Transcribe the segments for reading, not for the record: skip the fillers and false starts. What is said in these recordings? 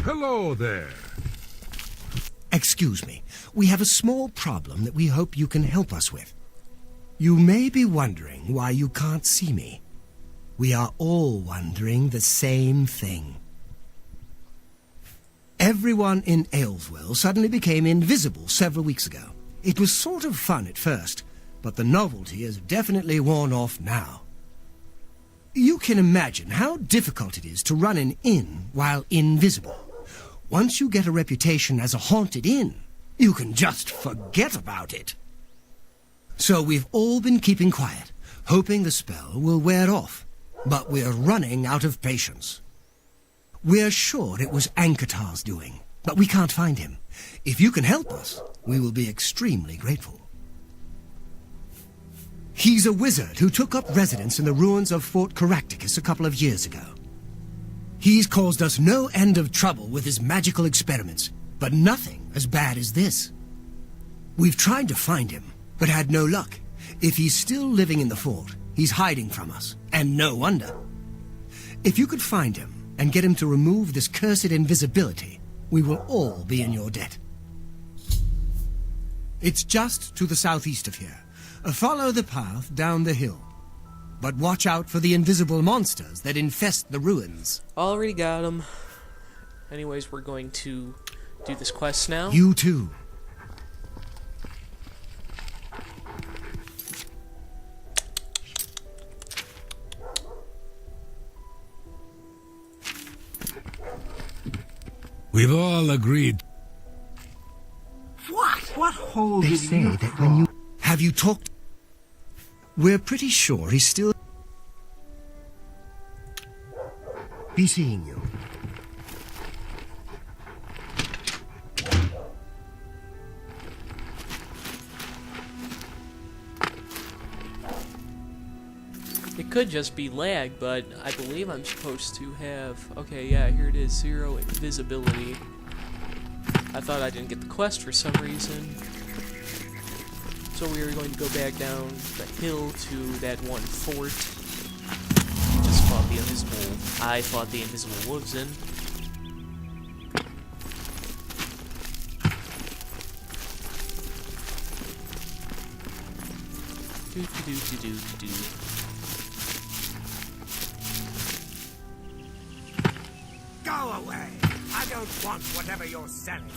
Hello there. Excuse me. We have a small problem that we hope you can help us with. You may be wondering why you can't see me. We are all wondering the same thing. Everyone in Ayleswell suddenly became invisible several weeks ago. It was sort of fun at first, but the novelty has definitely worn off now. You can imagine how difficult it is to run an inn while invisible. Once you get a reputation as a haunted inn, you can just forget about it. So we've all been keeping quiet, hoping the spell will wear off. But we're running out of patience. We're sure it was Ankatar's doing, but we can't find him. If you can help us, we will be extremely grateful. He's a wizard who took up residence in the ruins of Fort Caractacus a couple of years ago. He's caused us no end of trouble with his magical experiments, but nothing as bad as this. We've tried to find him, but had no luck. If he's still living in the fort, he's hiding from us, and no wonder. If you could find him and get him to remove this cursed invisibility, we will all be in your debt. It's just to the southeast of here. Follow the path down the hill. But watch out for the invisible monsters that infest the ruins. Already got them. Anyways, we're going to do this quest now. You too. We've all agreed. What hole They did say you that when you... Have you talked... We're pretty sure he's still... Be seeing you. It could just be lag, but I believe I'm supposed to have... Okay, yeah, here it is. 0 invisibility. I thought I didn't get the quest for some reason. So we are going to go back down the hill to that one fort. We just fought the invisible... I fought the invisible wolves in. Do. Go away! I don't want whatever you're selling.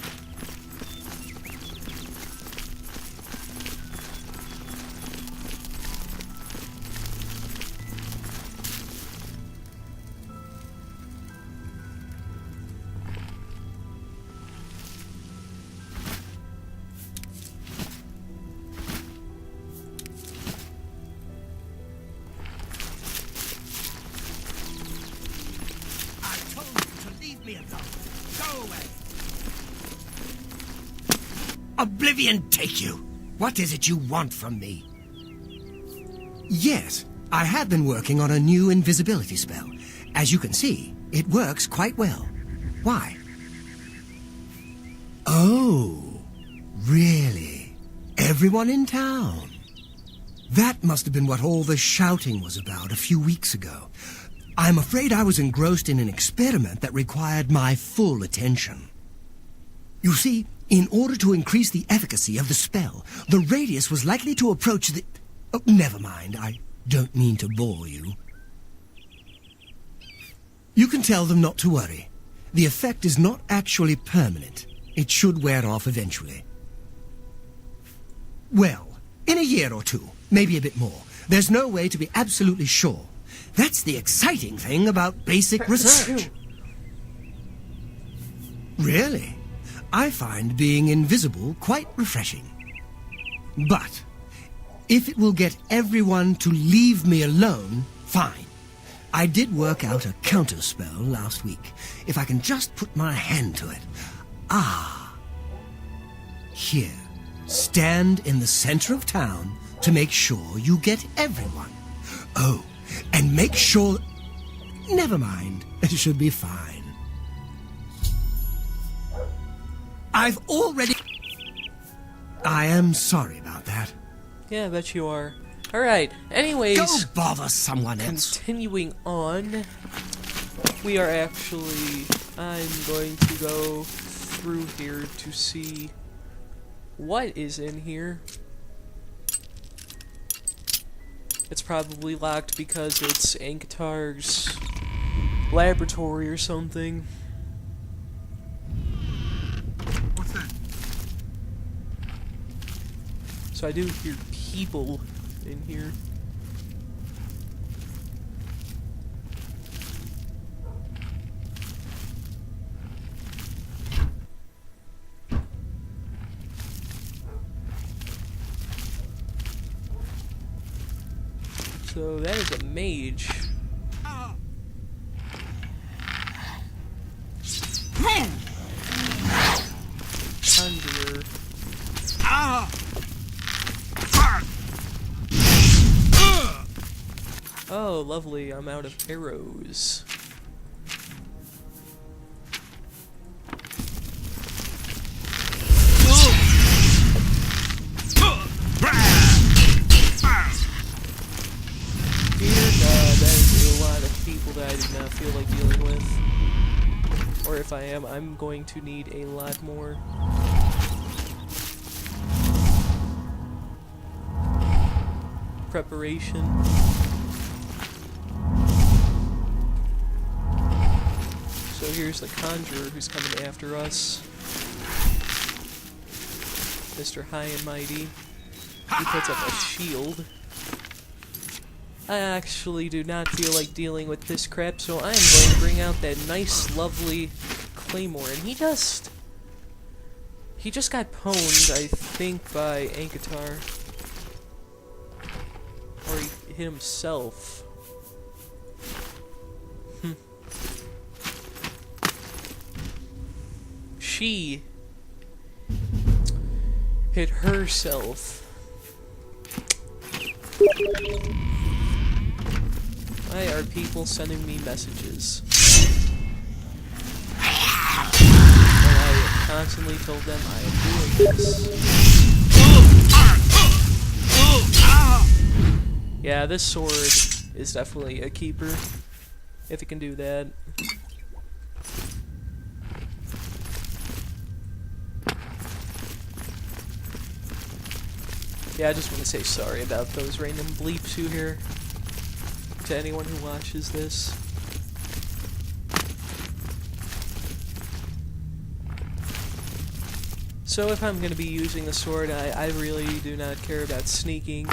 Go away! Oblivion take you! What is it you want from me? Yes, I have been working on a new invisibility spell. As you can see, it works quite well. Why? Oh, really? Everyone in town? That must have been what all the shouting was about a few weeks ago. I'm afraid I was engrossed in an experiment that required my full attention. You see, in order to increase the efficacy of the spell, the radius was likely to approach the... Oh, never mind, I don't mean to bore you. You can tell them not to worry. The effect is not actually permanent. It should wear off eventually. Well, in a year or two, maybe a bit more. There's no way to be absolutely sure. That's the exciting thing about basic research. Really? I find being invisible quite refreshing. But if it will get everyone to leave me alone, fine. I did work out a counterspell last week. If I can just put my hand to it. Ah. Here. Stand in the center of town to make sure you get everyone. Oh, and make sure... Never mind. It should be fine. I've already... I am sorry about that. Yeah, I bet you are. Alright, anyways, Go bother someone else. continuing on, we are actually, I'm going to go through here to see what is in here. It's probably locked because it's Ankatar's laboratory or something. What's that? So I do hear people in here. So that is a mage. Conjurer. Oh, lovely, I'm out of arrows. Dear God, that is a lot of people that I do not feel like dealing with. Or if I am, I'm going to need a lot more. Preparation. So here's the conjurer who's coming after us. Mr. High and Mighty. He puts up a shield. I actually do not feel like dealing with this crap, so I am going to bring out that nice, lovely claymore. And he just got pwned, I think, by Ankatar. Or he hit himself. She hit herself. Why are people sending me messages? And I have constantly told them I am doing this. Yeah, this sword is definitely a keeper, if it can do that. Yeah, I just want to say sorry about those random bleeps you hear. To anyone who watches this. So if I'm going to be using the sword, I really do not care about sneaking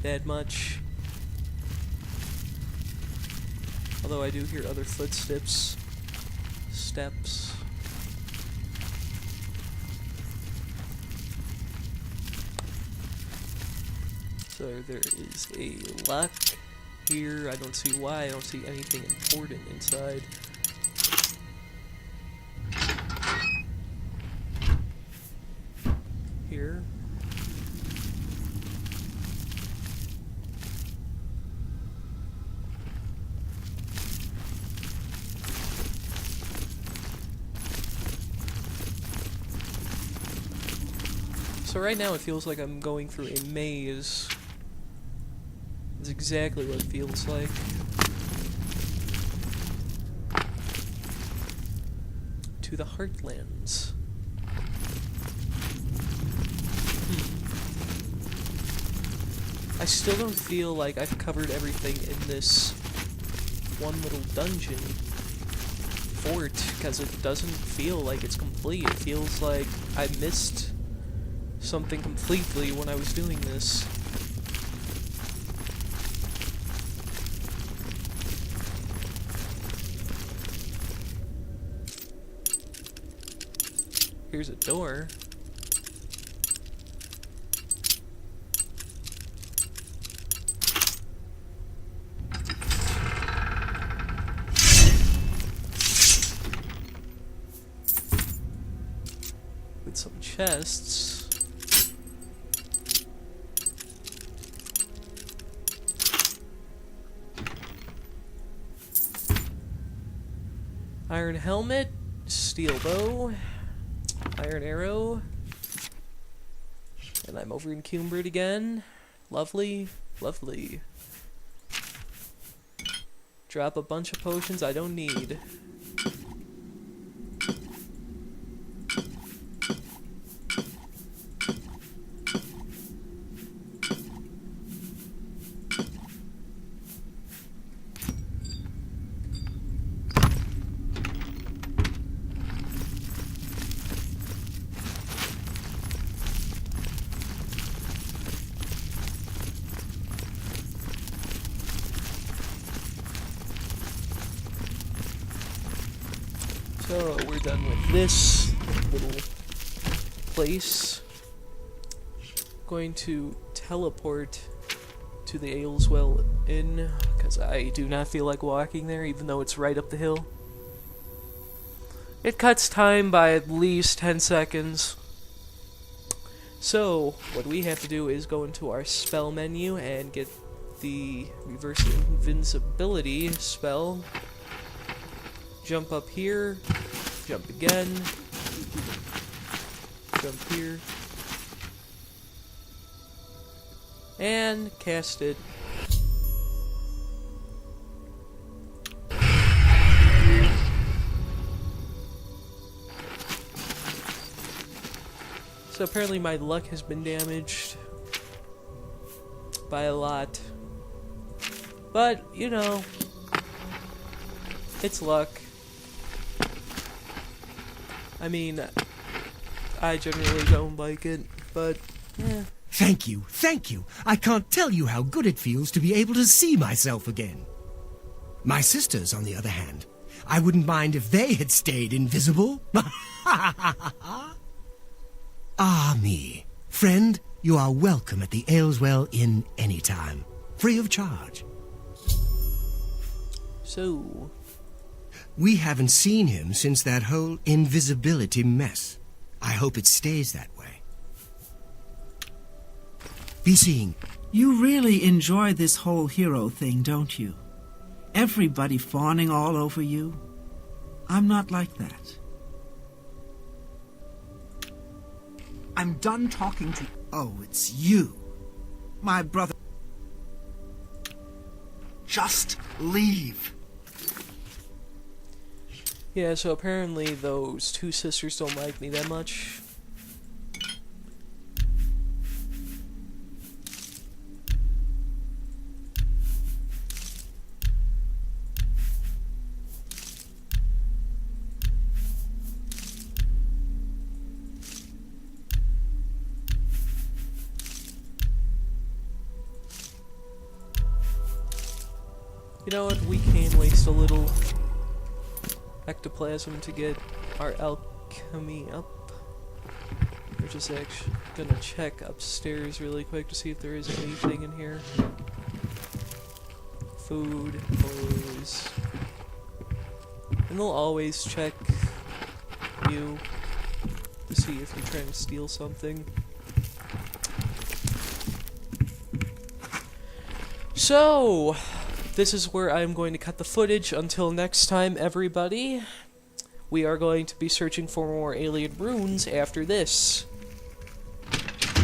that much. Although I do hear other footsteps. Steps. So there is a lock here. I don't see why. I don't see anything important inside. Here. So right now it feels like I'm going through a maze. That's exactly what it feels like. To the Heartlands. I still don't feel like I've covered everything in this one little dungeon fort, because it doesn't feel like it's complete. It feels like I missed something completely when I was doing this. Here's a door. With some chests. Iron helmet, steel bow, iron arrow, and I'm over in Cumbrid again. Lovely. Lovely. Drop a bunch of potions I don't need. So we're done with this little place. Going to teleport to the Ayleswell Inn because I do not feel like walking there, even though it's right up the hill. It cuts time by at least 10 seconds. So what we have to do is go into our spell menu and get the reverse invincibility spell. Jump up here, jump again, jump here, and cast it. So apparently my luck has been damaged by a lot. But, you know, it's luck. I mean, I generally don't like it, but, eh. Thank you, thank you. I can't tell you how good it feels to be able to see myself again. My sisters, on the other hand, I wouldn't mind if they had stayed invisible. Ah, me. Friend, you are welcome at the Ayleswell Inn anytime. Free of charge. So, we haven't seen him since that whole invisibility mess. I hope it stays that way. Be seeing. You really enjoy this whole hero thing, don't you? Everybody fawning all over you. I'm not like that. I'm done talking to... Oh, it's you. My brother. Just leave. yeah, so apparently those two sisters don't like me that much. You know what, we can waste a little ectoplasm to get our alchemy up. We're just actually gonna check upstairs really quick to see if there is anything in here. Food, clothes. And they'll always check you to see if you're trying to steal something. So, this is where I'm going to cut the footage. Until next time, everybody, we are going to be searching for more alien runes after this.